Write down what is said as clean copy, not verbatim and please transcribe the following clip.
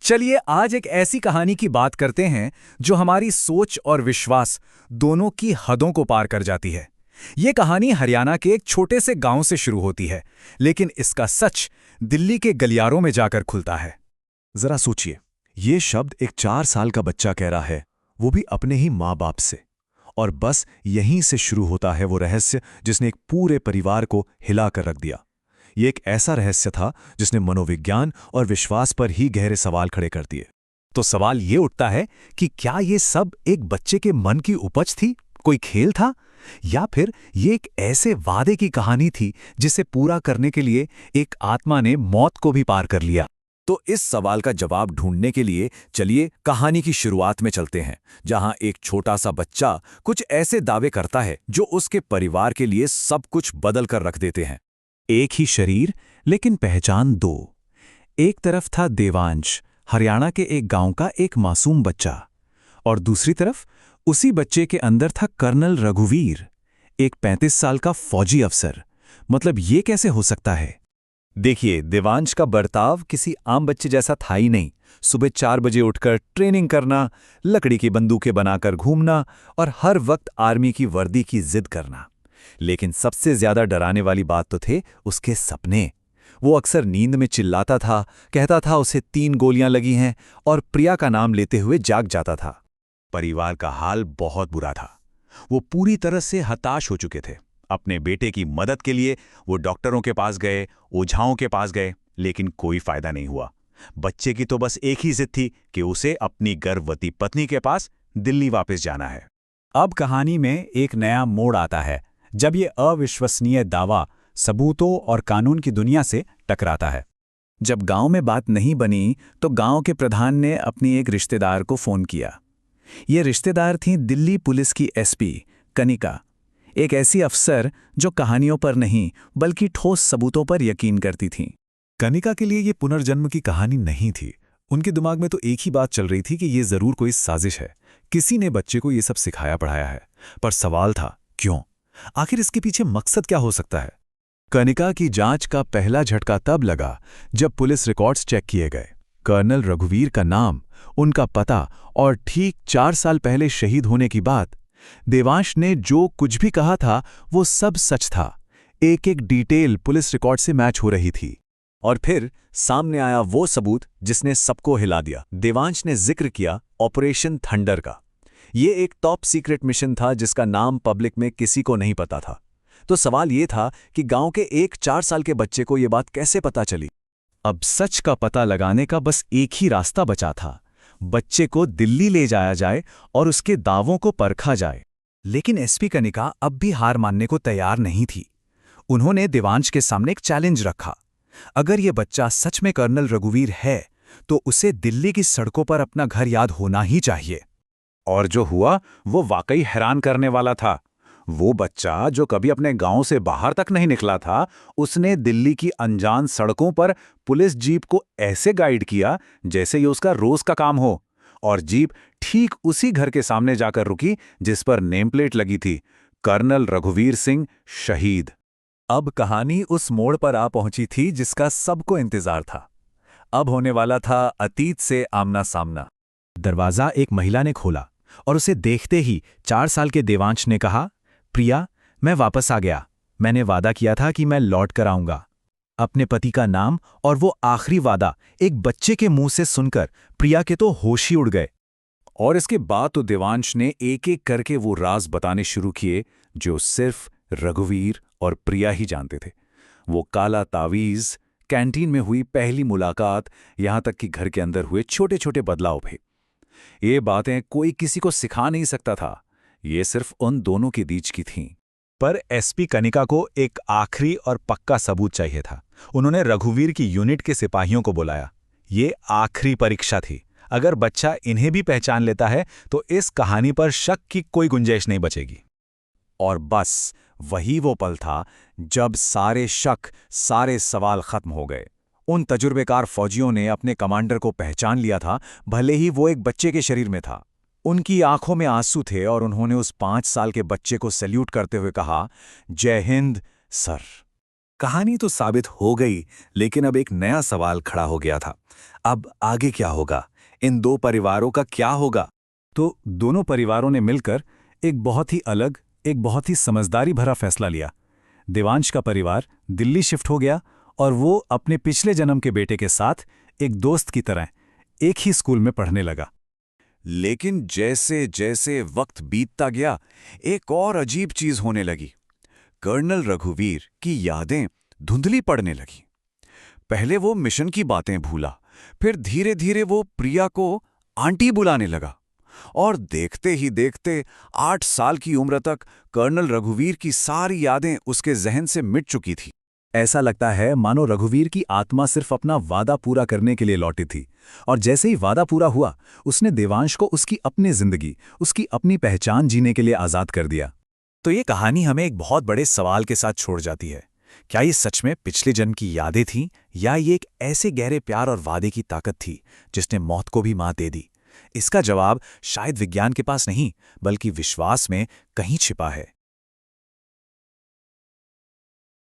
चलिए आज एक ऐसी कहानी की बात करते हैं जो हमारी सोच और विश्वास दोनों की हदों को पार कर जाती है। ये कहानी हरियाणा के एक छोटे से गांव से शुरू होती है, लेकिन इसका सच दिल्ली के गलियारों में जाकर खुलता है। जरा सोचिए, ये शब्द एक 4 साल का बच्चा कह रहा है, वो भी अपने ही माँ बाप से। और बस यहीं से शुरू होता है वो रहस्य जिसने एक पूरे परिवार को हिला कर रख दिया। ये एक ऐसा रहस्य था जिसने मनोविज्ञान और विश्वास पर ही गहरे सवाल खड़े कर दिए। तो सवाल ये उठता है कि क्या ये सब एक बच्चे के मन की उपज थी, कोई खेल था, या फिर ये एक ऐसे वादे की कहानी थी जिसे पूरा करने के लिए एक आत्मा ने मौत को भी पार कर लिया। तो इस सवाल का जवाब ढूंढने के लिए चलिए कहानी की शुरुआत में चलते हैं, जहां एक छोटा सा बच्चा कुछ ऐसे दावे करता है जो उसके परिवार के लिए सब कुछ बदल कर रख देते हैं। एक ही शरीर लेकिन पहचान दो। एक तरफ था देवांश, हरियाणा के एक गांव का एक मासूम बच्चा, और दूसरी तरफ उसी बच्चे के अंदर था कर्नल रघुवीर, एक 35 साल का फौजी अफसर। मतलब ये कैसे हो सकता है? देखिए, देवांश का बर्ताव किसी आम बच्चे जैसा था ही नहीं। सुबह 4 बजे उठकर ट्रेनिंग करना, लकड़ी की बंदूकें बनाकर घूमना और हर वक्त आर्मी की वर्दी की जिद करना। लेकिन सबसे ज्यादा डराने वाली बात तो थे उसके सपने। वो अक्सर नींद में चिल्लाता था, कहता था उसे 3 गोलियां लगी हैं और प्रिया का नाम लेते हुए जाग जाता था। परिवार का हाल बहुत बुरा था। वो पूरी तरह से हताश हो चुके थे। अपने बेटे की मदद के लिए वो डॉक्टरों के पास गए, ओझाओं के पास गए, लेकिन कोई फायदा नहीं हुआ। बच्चे की तो बस एक ही जिद थी कि उसे अपनी गर्भवती पत्नी के पास दिल्ली वापस जाना है। अब कहानी में एक नया मोड़ आता है जब ये अविश्वसनीय दावा सबूतों और कानून की दुनिया से टकराता है। जब गांव में बात नहीं बनी तो गांव के प्रधान ने अपनी एक रिश्तेदार को फोन किया। ये रिश्तेदार थी दिल्ली पुलिस की एसपी कनिका, एक ऐसी अफसर जो कहानियों पर नहीं बल्कि ठोस सबूतों पर यकीन करती थीं। कनिका के लिए ये पुनर्जन्म की कहानी नहीं थी। उनके दिमाग में तो एक ही बात चल रही थी कि ये जरूर कोई साजिश है, किसी ने बच्चे को ये सब सिखाया पढ़ाया है। पर सवाल था, क्यों? आखिर इसके पीछे मकसद क्या हो सकता है? कनिका की जांच का पहला झटका तब लगा जब पुलिस रिकॉर्ड्स चेक किए गए। कर्नल रघुवीर का नाम, उनका पता और ठीक 4 साल पहले शहीद होने की बात। देवांश ने जो कुछ भी कहा था वो सब सच था। एक एक डिटेल पुलिस रिकॉर्ड से मैच हो रही थी। और फिर सामने आया वो सबूत जिसने सबको हिला दिया। देवांश ने जिक्र किया ऑपरेशन थंडर का। ये एक टॉप सीक्रेट मिशन था जिसका नाम पब्लिक में किसी को नहीं पता था। तो सवाल ये था कि गांव के एक 4 साल के बच्चे को ये बात कैसे पता चली? अब सच का पता लगाने का बस एक ही रास्ता बचा था, बच्चे को दिल्ली ले जाया जाए और उसके दावों को परखा जाए। लेकिन एसपी कनिका अब भी हार मानने को तैयार नहीं थी। उन्होंने देवांश के सामने एक चैलेंज रखा। अगर ये बच्चा सच में कर्नल रघुवीर है तो उसे दिल्ली की सड़कों पर अपना घर याद होना ही चाहिए। और जो हुआ वो वाकई हैरान करने वाला था। वो बच्चा जो कभी अपने गांव से बाहर तक नहीं निकला था, उसने दिल्ली की अनजान सड़कों पर पुलिस जीप को ऐसे गाइड किया जैसे ये उसका रोज का काम हो। और जीप ठीक उसी घर के सामने जाकर रुकी जिस पर नेम प्लेट लगी थी, कर्नल रघुवीर सिंह शहीद। अब कहानी उस मोड़ पर आ पहुंची थी जिसका सबको इंतजार था। अब होने वाला था अतीत से आमना सामना। दरवाजा एक महिला ने खोला और उसे देखते ही 4 साल के देवांश ने कहा, प्रिया, मैं वापस आ गया। मैंने वादा किया था कि मैं लौट कर आऊंगा। अपने पति का नाम और वो आखिरी वादा एक बच्चे के मुंह से सुनकर प्रिया के तो होश ही उड़ गए। और इसके बाद तो देवांश ने एक एक करके वो राज बताने शुरू किए जो सिर्फ रघुवीर और प्रिया ही जानते थे। वो काला तावीज, कैंटीन में हुई पहली मुलाकात, यहां तक कि घर के अंदर हुए छोटे छोटे बदलाव भी। ये बातें कोई किसी को सिखा नहीं सकता था, ये सिर्फ उन दोनों के बीच की थीं। पर एसपी कनिका को एक आखिरी और पक्का सबूत चाहिए था। उन्होंने रघुवीर की यूनिट के सिपाहियों को बुलाया। ये आखिरी परीक्षा थी। अगर बच्चा इन्हें भी पहचान लेता है तो इस कहानी पर शक की कोई गुंजाइश नहीं बचेगी। और बस वही वो पल था जब सारे शक, सारे सवाल खत्म हो गए। उन तजुर्बेकार फौजियों ने अपने कमांडर को पहचान लिया था, भले ही वो एक बच्चे के शरीर में था। उनकी आंखों में आंसू थे और उन्होंने उस 5 साल के बच्चे को सैल्यूट करते हुए कहा, जय हिंद सर। कहानी तो साबित हो गई, लेकिन अब एक नया सवाल खड़ा हो गया था। अब आगे क्या होगा? इन दो परिवारों का क्या होगा? तो दोनों परिवारों ने मिलकर एक बहुत ही अलग, एक बहुत ही समझदारी भरा फैसला लिया। देवांश का परिवार दिल्ली शिफ्ट हो गया और वो अपने पिछले जन्म के बेटे के साथ एक दोस्त की तरह एक ही स्कूल में पढ़ने लगा। लेकिन जैसे जैसे वक्त बीतता गया, एक और अजीब चीज होने लगी। कर्नल रघुवीर की यादें धुंधली पड़ने लगी। पहले वो मिशन की बातें भूला, फिर धीरे धीरे वो प्रिया को आंटी बुलाने लगा, और देखते ही देखते 8 साल की उम्र तक कर्नल रघुवीर की सारी यादें उसके जहन से मिट चुकी थी। ऐसा लगता है मानो रघुवीर की आत्मा सिर्फ अपना वादा पूरा करने के लिए लौटी थी, और जैसे ही वादा पूरा हुआ उसने देवांश को उसकी अपनी जिंदगी, उसकी अपनी पहचान जीने के लिए आज़ाद कर दिया। तो ये कहानी हमें एक बहुत बड़े सवाल के साथ छोड़ जाती है। क्या ये सच में पिछले जन्म की यादें थीं, या ये एक ऐसे गहरे प्यार और वादे की ताकत थी जिसने मौत को भी मात दे दी? इसका जवाब शायद विज्ञान के पास नहीं, बल्कि विश्वास में कहीं छिपा है।